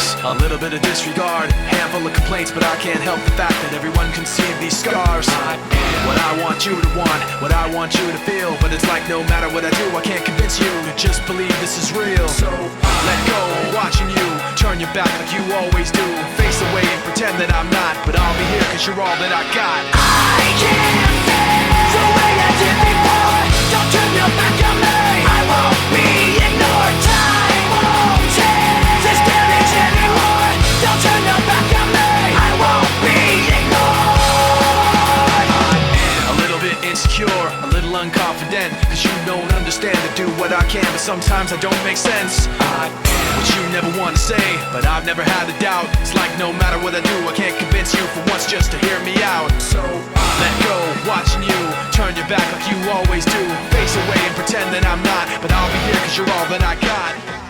scars, a little bit of disregard, handful of complaints, but I can't help the fact that everyone can see these scars. I am what I want you to want, what I want you to feel, but it's like no matter what I do, I can't convince you to just believe this is real. So let go, watching you turn your back like you always do, face away and pretend that I'm not, but I'll be here cause you're all that I got. I can't feel the way I did before. Don't turn your back on me, I won't be ignored. Time won't change this damage anymore. Don't turn your back on me, I won't be ignored. I am a little bit insecure, a little unconfident, cause you don't understand to do what I can, but sometimes I don't make sense. I am what you never want to say, but I've never had a doubt. It's like no matter what I do, I can't convince you for once just to hear me out. So let go, watching you turn your back like you always do, face away and pretend that I'm not, but I'll be here cause you're all that I got.